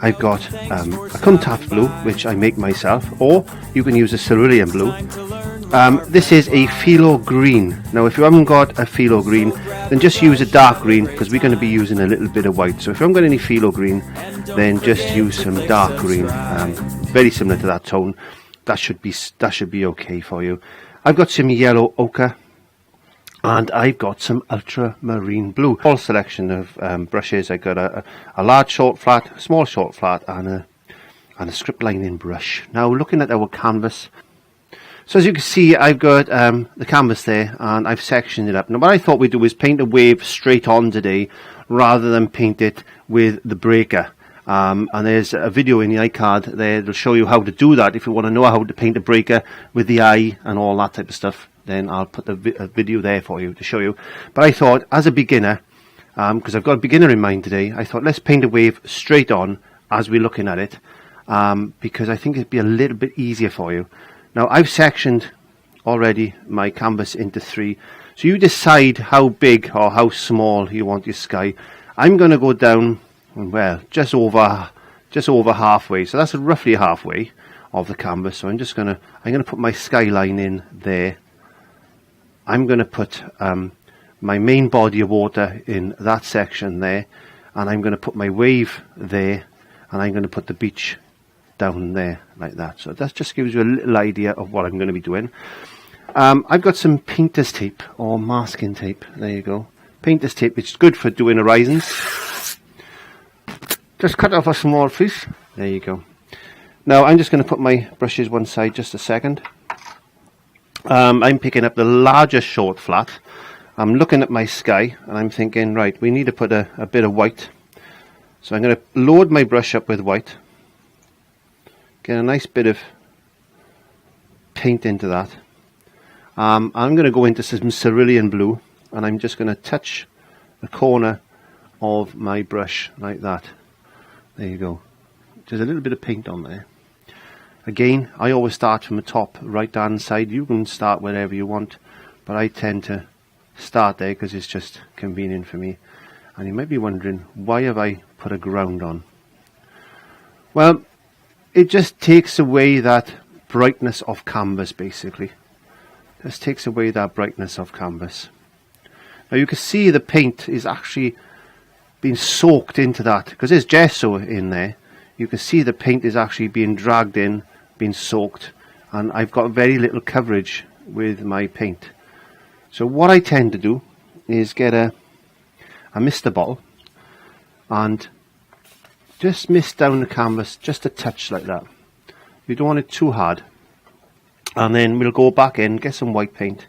I've got a contact blue, which I make myself, or you can use a cerulean blue. This is a phthalo green. Now if you haven't got a phthalo green, then just use a dark green, because we're going to be using a little bit of white. So if you haven't got any phthalo green, then just use some dark green, very similar to that tone. That should be okay for you. I've got some yellow ochre, and I've got some ultramarine blue. Whole selection of brushes. I've got a large short flat, a small short flat, and a strip lining brush. Now looking at our canvas, so as you can see, I've got the canvas there, and I've sectioned it up. Now what I thought we'd do is paint a wave straight on today, rather than paint it with the breaker. And there's a video in the iCard there that'll show you how to do that. If you want to know how to paint a breaker with the eye and all that type of stuff, then I'll put a video there for you to show you. But I thought, as a beginner, because I've got a beginner in mind today, I thought let's paint a wave straight on as we're looking at it, because I think it'd be a little bit easier for you. Now I've sectioned already my canvas into 3, so you decide how big or how small you want your sky. I'm going to go down, well, just over halfway, so that's roughly halfway of the canvas. So I'm going to put my skyline in there. I'm going to put my main body of water in that section there, and I'm going to put my wave there, and I'm going to put the beach down there like that. So that just gives you a little idea of what I'm going to be doing. I've got some painter's tape or masking tape. There you go. Painter's tape, which is good for doing horizons. Just cut off a small piece. There you go. Now I'm just going to put my brushes one side just a second. I'm picking up the larger short flat. I'm looking at my sky and I'm thinking, right, we need to put a bit of white. So I'm going to load my brush up with white. Get a nice bit of paint into that. I'm going to go into some cerulean blue, and I'm just going to touch the corner of my brush like that. There you go. There's a little bit of paint on there. Again, I always start from the top right hand side. You can start wherever you want, but I tend to start there because it's just convenient for me. And you might be wondering, why have I put a ground on? Well, it just takes away that brightness of canvas, basically. Just takes away that brightness of canvas. Now you can see the paint is actually being soaked into that, because there's gesso in there. You can see the paint is actually being dragged in, being soaked, and I've got very little coverage with my paint. So what I tend to do is get a mister bottle and just mist down the canvas just a touch like that. You don't want it too hard. And then we'll go back in, get some white paint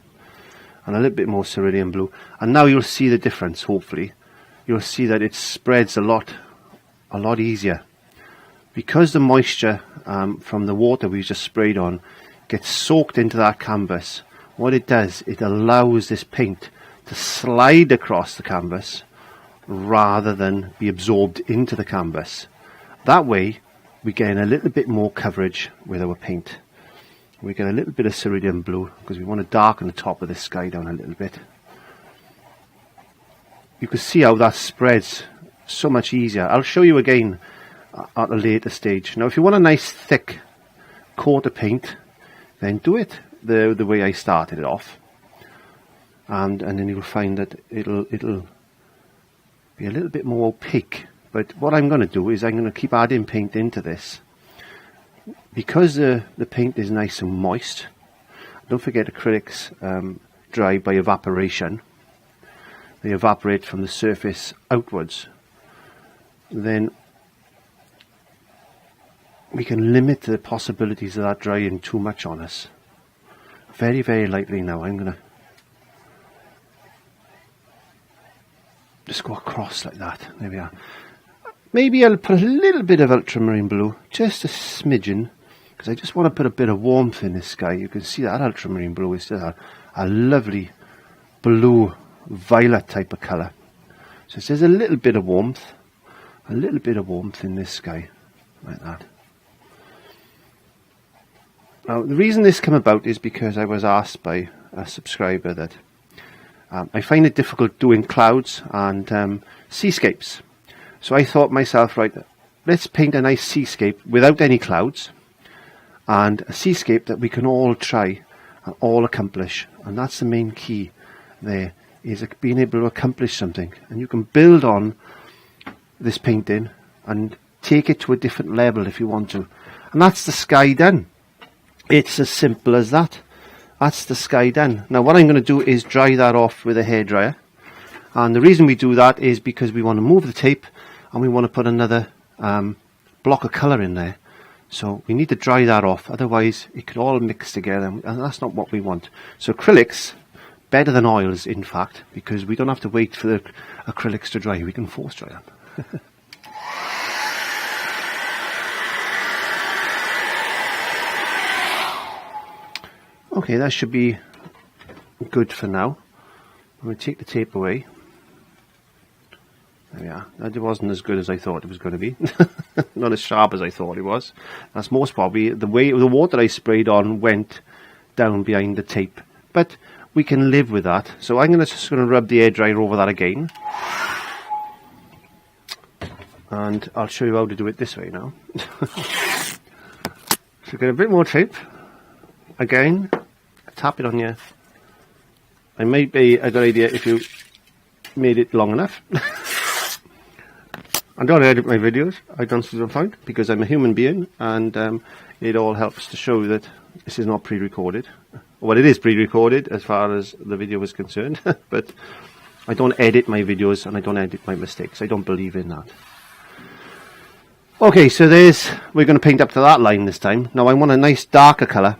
and a little bit more cerulean blue, and now you'll see the difference. Hopefully you'll see that it spreads a lot easier, because the moisture from the water we just sprayed on gets soaked into that canvas. What it does, it allows this paint to slide across the canvas rather than be absorbed into the canvas. That way we gain a little bit more coverage with our paint. We get a little bit of cerulean blue because we want to darken the top of the sky down a little bit. You can see how that spreads so much easier. I'll show you again at a later stage. Now if you want a nice thick coat of paint, then do it the way I started it off, and then you'll find that it'll be a little bit more opaque. But what I'm going to do is I'm going to keep adding paint into this, because the paint is nice and moist. Don't forget, acrylics dry by evaporation. They evaporate from the surface outwards. Then we can limit the possibilities of that drying too much on us. Very, very lightly now. I'm going to just go across like that. There we are. Maybe I'll put a little bit of ultramarine blue, just a smidgen, because I just want to put a bit of warmth in this sky. You can see that ultramarine blue is still a lovely blue violet type of colour. So there's a little bit of warmth in this sky, like that. Now the reason this came about is because I was asked by a subscriber that I find it difficult doing clouds and seascapes. So I thought myself, right, let's paint a nice seascape without any clouds, and a seascape that we can all try and all accomplish. And that's the main key there, is being able to accomplish something. And you can build on this painting and take it to a different level if you want to. And that's the sky done. It's as simple as that. That's the sky done. Now what I'm going to do is dry that off with a hairdryer. And the reason we do that is because we want to move the tape and we want to put another block of colour in there. So we need to dry that off, otherwise it could all mix together, and that's not what we want. So acrylics, better than oils in fact, because we don't have to wait for the acrylics to dry, we can force dry them. Okay, that should be good for now. I'm going to take the tape away. There we are. That wasn't as good as I thought it was going to be. Not as sharp as I thought it was. That's most probably the way the water I sprayed on went down behind the tape. But we can live with that. So I'm just going to rub the hairdryer over that again. And I'll show you how to do it this way now. So get a bit more tape. Again, tap it on you. It might be a good idea if you made it long enough. I don't edit my videos, I don't find, because I'm a human being, and it all helps to show that this is not pre-recorded. Well, it is pre-recorded as far as the video is concerned, but I don't edit my videos and I don't edit my mistakes. I don't believe in that. Okay, so we're going to paint up to that line this time. Now I want a nice darker colour.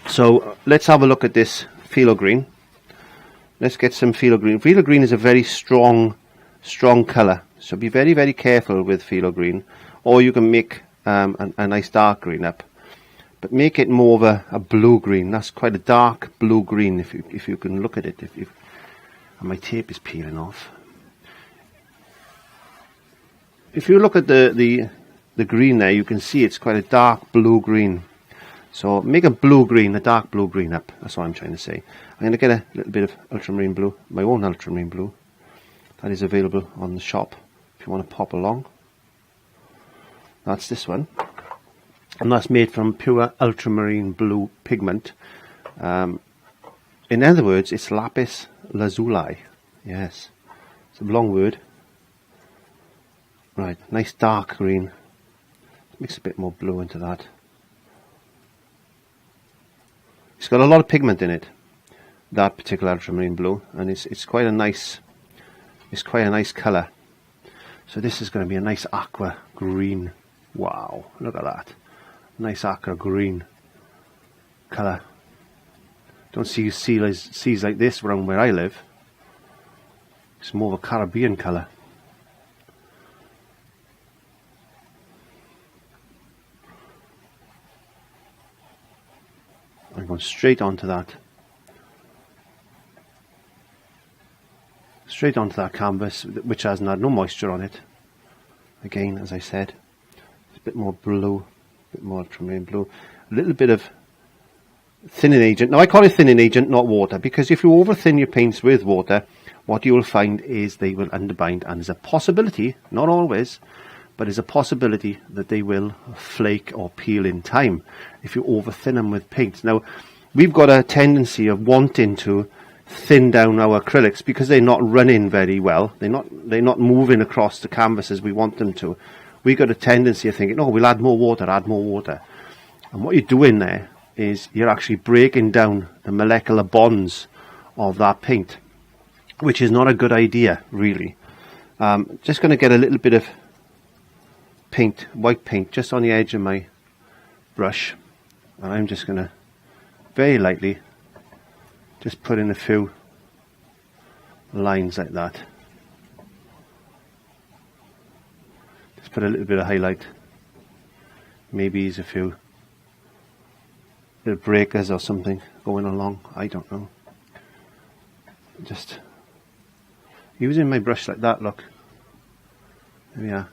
So let's have a look at this phthalo green. Let's get some phthalo green. Phthalo green is a very strong colour. So be very, very careful with phthalo green, or you can make a nice dark green up, but make it more of a blue green. That's quite a dark blue green if you can look at it. And my tape is peeling off. If you look at the green there, you can see it's quite a dark blue green. So make a blue green, a dark blue green up. That's what I'm trying to say. I'm going to get a little bit of ultramarine blue, my own ultramarine blue. That is available on the shop if you want to pop along. That's this one, and that's made from pure ultramarine blue pigment. In other words, it's lapis lazuli. Yes, it's a long word. Right, nice dark green. Mix a bit more blue into that. It's got a lot of pigment in it, that particular ultramarine blue, and it's quite a nice. It's quite a nice colour. So this is going to be a nice aqua green. Wow, look at that. Nice aqua green colour. Don't see seas like this around where I live. It's more of a Caribbean colour. I'm going straight onto that. Straight onto that canvas, which hasn't had no moisture on it. Again, as I said, it's a bit more blue, a bit more ultramarine blue, a little bit of thinning agent. Now I call it thinning agent, not water, because if you over thin your paints with water, what you will find is they will underbind, and there's a possibility, not always, but there's a possibility that they will flake or peel in time if you over thin them with paint. Now we've got a tendency of wanting to thin down our acrylics because they're not running very well. They're not moving across the canvas as we want them to. We've got a tendency of thinking, oh, we'll add more water. And what you're doing there is you're actually breaking down the molecular bonds of that paint, which is not a good idea, really. Just going to get a little bit of paint, white paint, just on the edge of my brush, and I'm just going to very lightly just put in a few lines like that. Just put a little bit of highlight. Maybe use a few little breakers or something going along. I don't know. Just using my brush like that, look. There we are.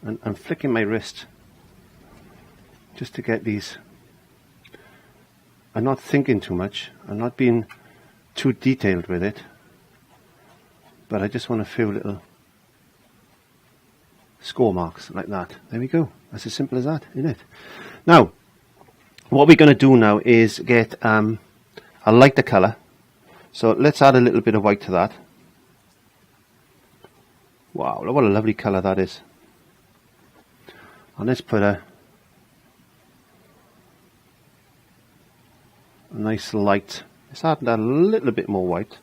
And I'm flicking my wrist just to get these. I'm not thinking too much. I'm not being too detailed with it, but I just want a few little score marks like that. There we go. That's as simple as that, isn't it? Now, what we're going to do now is get a lighter colour. So let's add a little bit of white to that. Wow, what a lovely colour that is. And let's put a nice light. Let's add a little bit more white.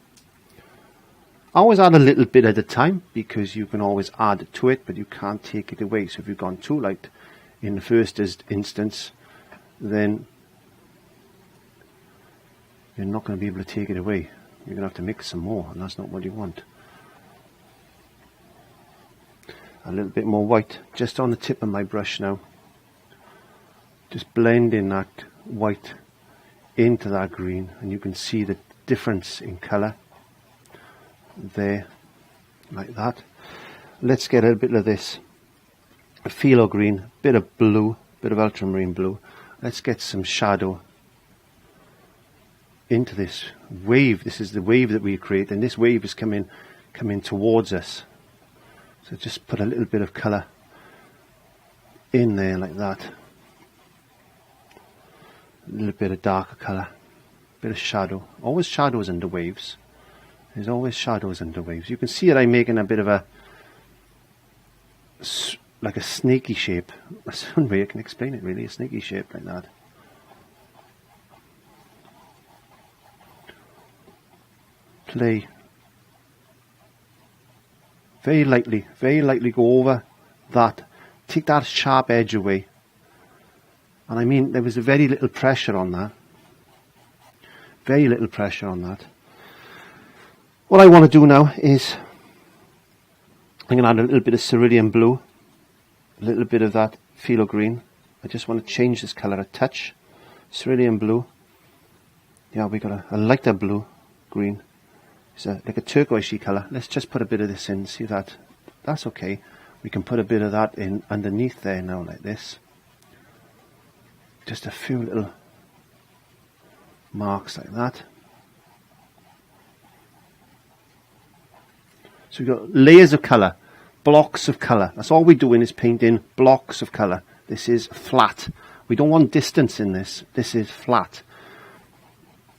I always add a little bit at a time, because you can always add to it, but you can't take it away. So if you've gone too light in the first instance, then you're not going to be able to take it away. You're going to have to mix some more, and that's not what you want. A little bit more white just on the tip of my brush now. Just blending that white into that green, and you can see the difference in colour there, like that. Let's get a bit of this phthalo green, bit of blue, bit of ultramarine blue. Let's get some shadow into this wave. This is the wave that we create, and this wave is coming towards us. So just put a little bit of colour in there like that. A little bit of darker colour, bit of shadow. Always shadows under waves. There's always shadows under waves. You can see that I'm making a bit of a, like a snaky shape. That's one way I can explain it, really, a snaky shape like that. Play very lightly go over that, take that sharp edge away. And I mean, there was very little pressure on that. Very little pressure on that. What I want to do now is I'm going to add a little bit of cerulean blue, a little bit of that phthalo green. I just want to change this colour a touch. Cerulean blue. Yeah, we got a lighter blue green. It's like a turquoisey colour. Let's just put a bit of this in. See that? That's okay. We can put a bit of that in underneath there now, like this. Just a few little marks like that. So we've got layers of colour, blocks of colour. That's all we're doing, is painting blocks of colour. This is flat. We don't want distance in this. This is flat.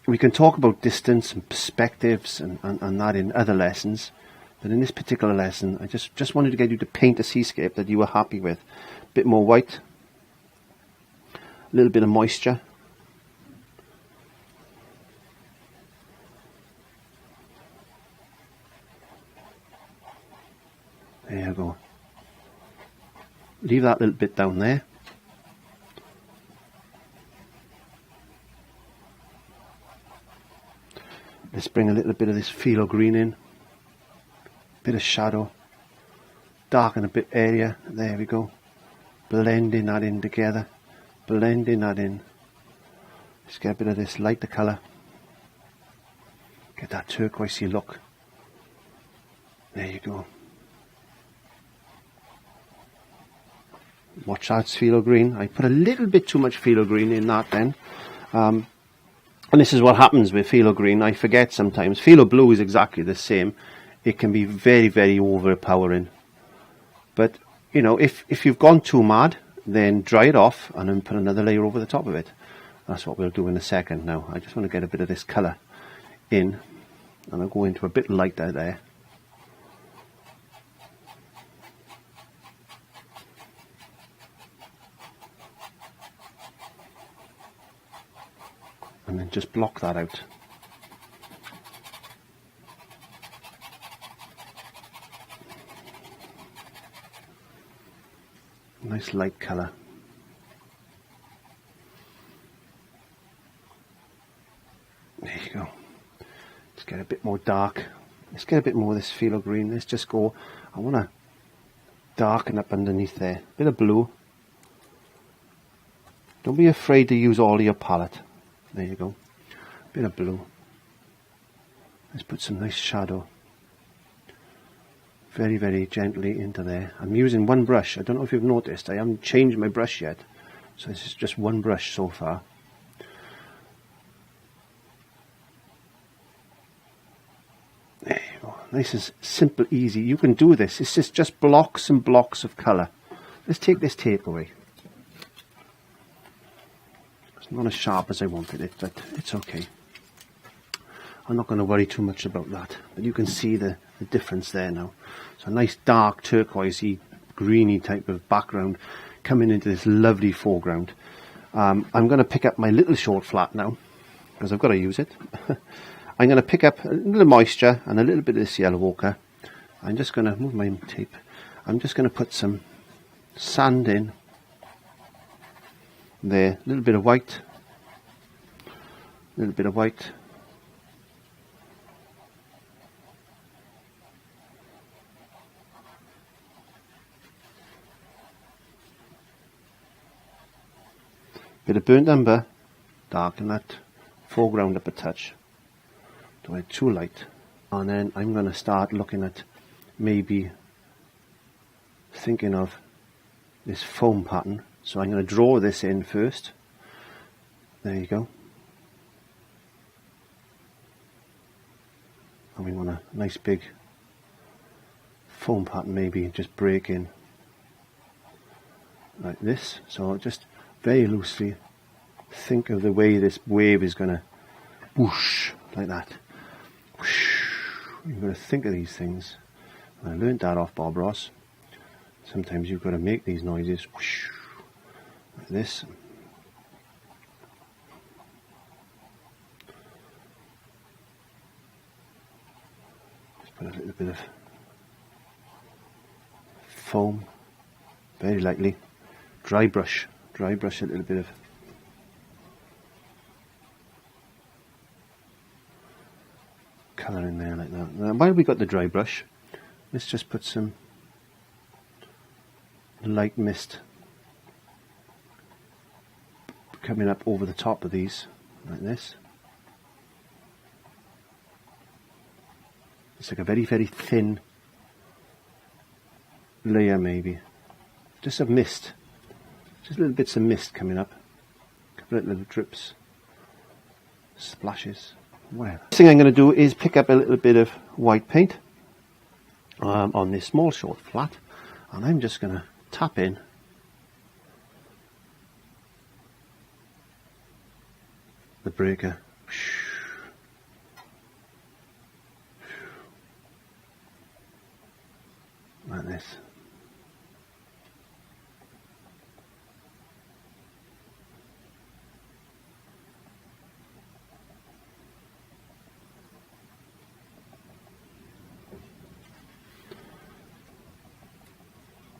We can talk about distance and perspectives and that in other lessons. But in this particular lesson, I just wanted to get you to paint a seascape that you were happy with. A bit more white. A little bit of moisture. There you go. Leave that little bit down there. Let's bring a little bit of this phthalo green in. Bit of shadow. Darken a bit area. There we go. Blending that in together. Blending that in. Let's get a bit of this lighter colour. Get that turquoisey look. There you go. Watch that phthalo green. I put a little bit too much phthalo green in that then. And this is what happens with phthalo green. I forget sometimes. Phthalo blue is exactly the same. It can be very overpowering. But, you know, if you've gone too mad, then dry it off and then put another layer over the top of it. That's what we'll do in a second now. I just want to get a bit of this colour in. And I'll go into a bit lighter there. And then just block that out. Nice light colour. There you go. Let's get a bit more dark. Let's get a bit more of this phthalo green. Let's just go, I want to darken up underneath there. Bit of blue. Don't be afraid to use all of your palette. There you go. Bit of blue. Let's put some nice shadow. Very gently into there. I'm using one brush. I don't know if you've noticed. I haven't changed my brush yet. So this is just one brush so far. There you go. Nice and simple, easy. You can do this. It's just blocks and blocks of colour. Let's take this tape away. It's not as sharp as I wanted it, but it's okay. I'm not going to worry too much about that. But you can see the difference there now. So a nice dark turquoisey, greeny type of background coming into this lovely foreground. I'm going to pick up my little short flat now, because I've got to use it. I'm going to pick up a little moisture and a little bit of this yellow ochre. I'm just going to move my tape. I'm just going to put some sand in there, a little bit of white, a little bit of white. Bit of burnt umber, darken that foreground up a touch. Don't want it too light. And then I'm going to start looking at maybe thinking of this foam pattern. So I'm going to draw this in first. There you go. And we want a nice big foam pattern, maybe just break in like this. So just very loosely think of the way this wave is going to whoosh like that. Whoosh. You've got to think of these things. I learned that off Bob Ross. Sometimes you've got to make these noises whoosh, like this. Just put a little bit of foam, very lightly. Dry brush a little bit of colour in there like that. Now, while we got the dry brush, let's just put some light mist coming up over the top of these like this. It's like a very, very thin layer, maybe just of mist. Just little bits of mist coming up, a couple of little drips, splashes. Well, next thing I'm going to do is pick up a little bit of white paint on this small short flat, and I'm just going to tap in the breaker like this.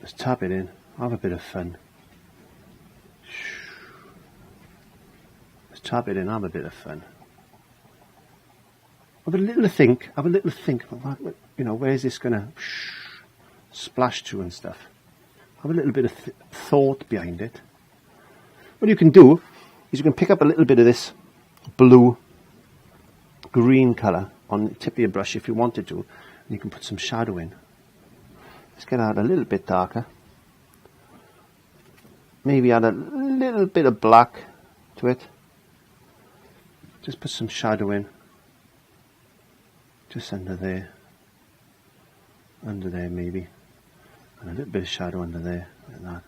Just tap it in, have a bit of fun. Just tap it in, have a bit of fun. Have a little think, you know, where's this going to splash to and stuff. Have a little bit of thought behind it. What you can do is you can pick up a little bit of this blue, green colour on the tip of your brush if you wanted to, and you can put some shadow in. Let's get out a little bit darker. Maybe add a little bit of black to it. Just put some shadow in. Just under there. Under there maybe. And a little bit of shadow under there, like that.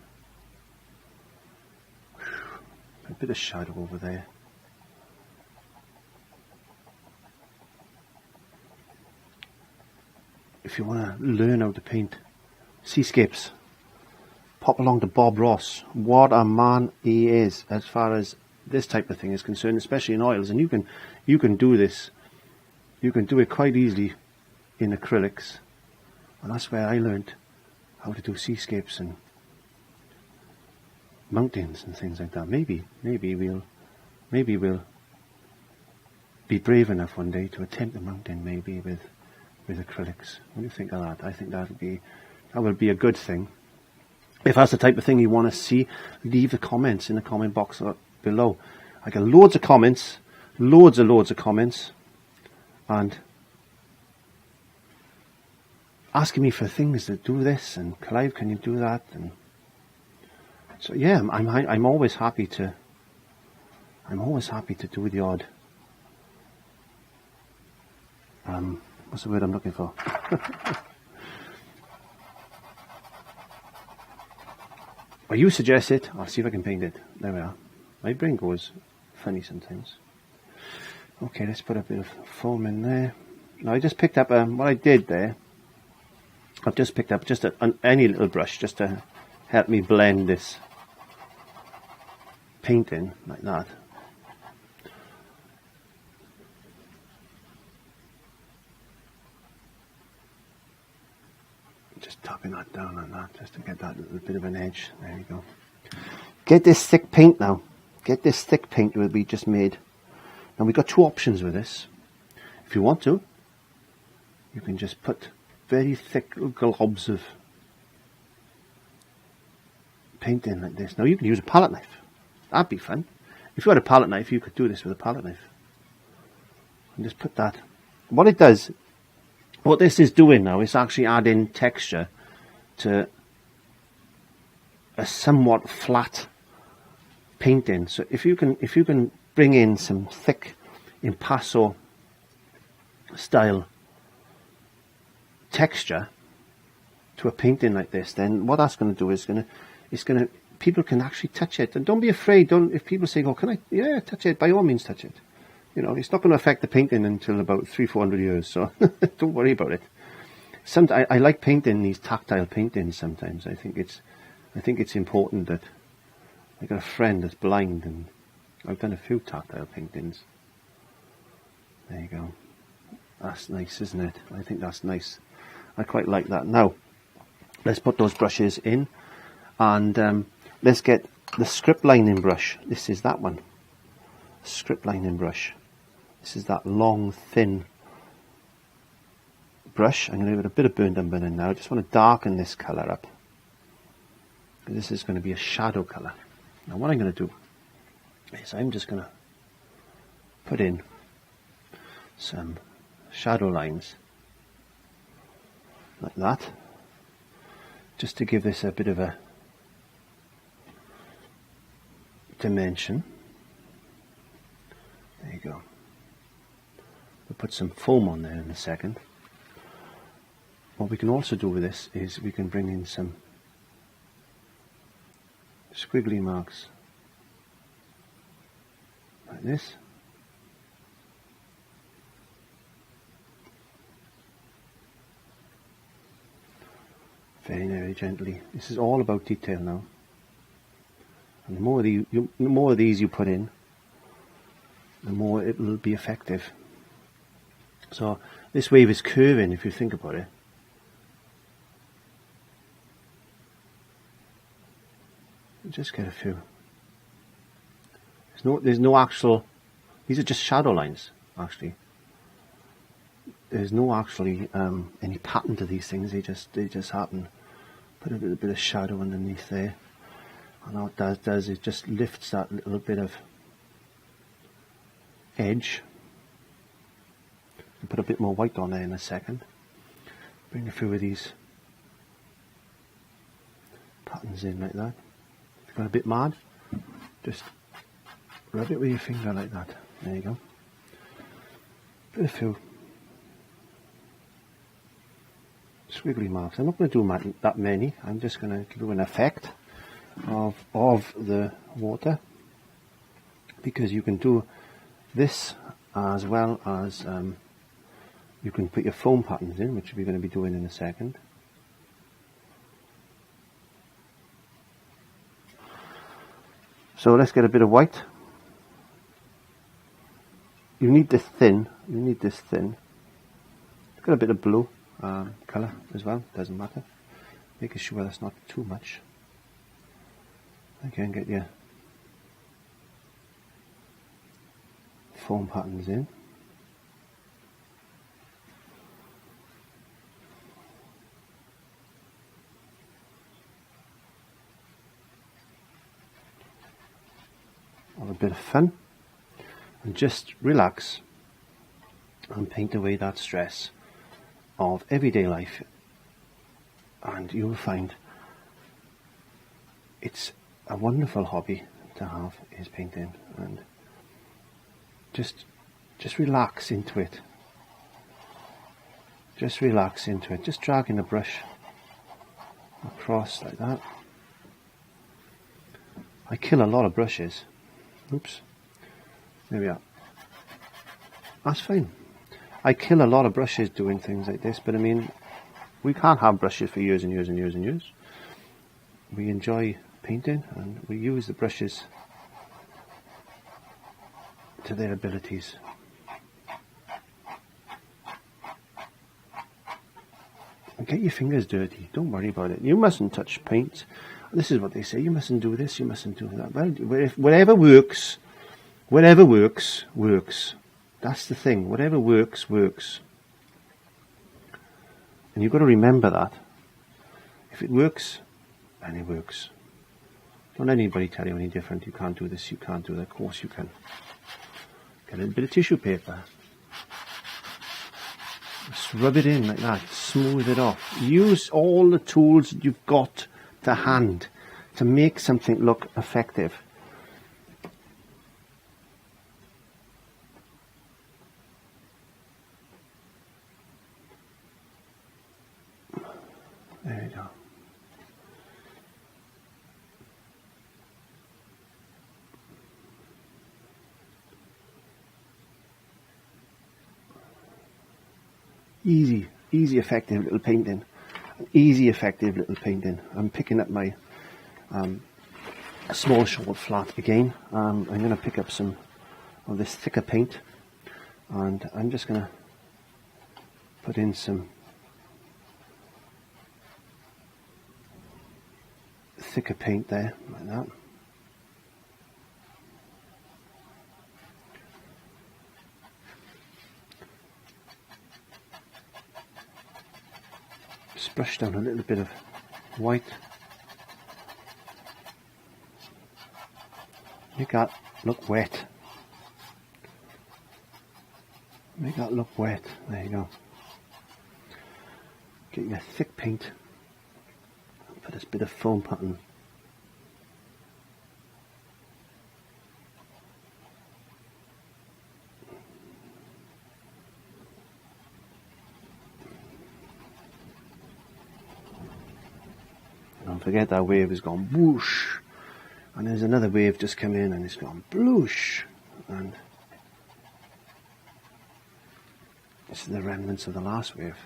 A bit of shadow over there. If you want to learn how to paint seascapes, pop along to Bob Ross. What a man he is as far as this type of thing is concerned, especially in oils. And you can do this. You can do it quite easily in acrylics, and that's where I learned how to do seascapes and mountains and things like that. Maybe we'll be brave enough one day to attempt a mountain, maybe with acrylics. What do you think of that? I think that will be a good thing. If that's the type of thing you want to see, leave the comments in the comment box below. I get loads of comments, loads of comments, and asking me for things that do this, and Clive, can you do that? And so yeah, I'm always happy to do the odd What's the word I'm looking for? Well, you suggest it, I'll see if I can paint it. There we are. My brain goes funny sometimes. Okay, let's put a bit of foam in there. Now I just picked up, what I did there, I've just picked up just any little brush just to help me blend this paint in, like that. Just tapping that down on that, just to get that little bit of an edge. There you go. Get this thick paint now. Get this thick paint that we just made. Now we've got two options with this. If you want to, you can just put very thick globs of paint in like this. Now you can use a palette knife. That'd be fun. If you had a palette knife, you could do this with a palette knife. And just put that. What it does, what this is doing now is actually adding texture to a somewhat flat painting. So if you can bring in some thick impasto style texture to a painting like this, then what that's going to do is people can actually touch it. And don't be afraid. If people say, "Oh, can I?" Yeah, touch it. By all means, touch it. You know, it's not going to affect the painting until about 300-400 years, so don't worry about it. I like painting these tactile paintings sometimes. I think it's important that I got a friend that's blind, and I've done a few tactile paintings. There you go. That's nice, isn't it? I think that's nice. I quite like that. Now, let's put those brushes in, and let's get the script lining brush. This is that one. Script lining brush. This is that long, thin brush. I'm going to give it a bit of burnt umber in now. I just want to darken this colour up. This is going to be a shadow colour. Now what I'm going to do is I'm just going to put in some shadow lines like that, just to give this a bit of a dimension. There you go. We'll put some foam on there in a second. What we can also do with this is we can bring in some squiggly marks like this. Very, very gently. This is all about detail now. And the more of these you put in, the more it will be effective. So this wave is curving, if you think about it. Just get a few. There's no actual. These are just shadow lines, actually. There's no actually any pattern to these things. They just happen. Put a little bit of shadow underneath there, and what that does is just lifts that little bit of edge. I'll put a bit more white on there in a second. Bring a few of these patterns in like that. If you've got a bit mad, just rub it with your finger like that. There you go. Put a few squiggly marks. I'm not going to do that many. I'm just going to do an effect of the water, because you can do this as well as you can put your foam patterns in, which we're going to be doing in a second. So let's get a bit of white. You need this thin. It's got a bit of blue colour as well, doesn't matter. Making sure that's not too much. Again, get your foam patterns in. Have a bit of fun and just relax and paint away that stress of everyday life, and you'll find it's a wonderful hobby to have, is painting, and just relax into it. Just relax into it, just dragging the brush across like that. I kill a lot of brushes. Oops. There we are. That's fine. I kill a lot of brushes doing things like this, but I mean, we can't have brushes for years and years and years and years. We enjoy painting and we use the brushes to their abilities. And get your fingers dirty, don't worry about it. You mustn't touch paint. This is what they say, you mustn't do this, you mustn't do that. Well, whatever works, works. That's the thing, whatever works, works. And you've got to remember that. If it works, then it works. Don't let anybody tell you any different. You can't do this, you can't do that. Of course you can. Get a little bit of tissue paper. Just rub it in like that, smooth it off. Use all the tools that you've got to hand to make something look effective. There you go. Easy effective little painting. Easy effective little painting. I'm picking up my small short flat again. I'm going to pick up some of this thicker paint, and I'm just going to put in some thicker paint there, like that. Just brush down a little bit of white. Make that look wet. Make that look wet. There you go. Get your thick paint. Put this bit of foam pattern. Don't forget that wave has gone whoosh, and there's another wave just come in and it's gone bloosh, and this is the remnants of the last wave.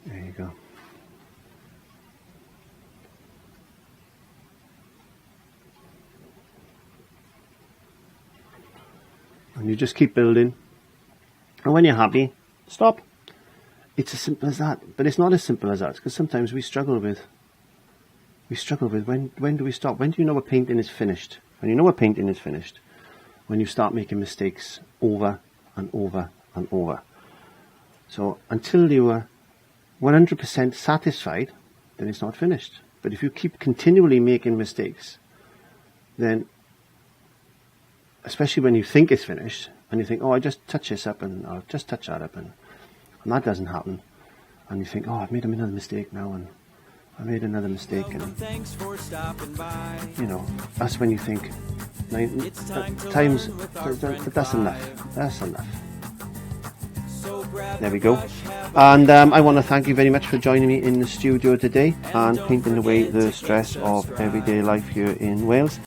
There you go. And you just keep building. And when you're happy, stop. It's as simple as that. But it's not as simple as that, because sometimes we struggle with when do we stop? When do you know a painting is finished? When you know a painting is finished, when you start making mistakes over and over and over. So until you are 100% satisfied, then it's not finished. But if you keep continually making mistakes, then, especially when you think it's finished, and you think, oh, I just touch this up and I'll just touch that up, and that doesn't happen, and you think, oh, I've made another mistake now, and I made another mistake, and you know, that's when you think, times, that's enough, that's enough. There we go. And I want to thank you very much for joining me in the studio today and painting away the stress of everyday life here in Wales.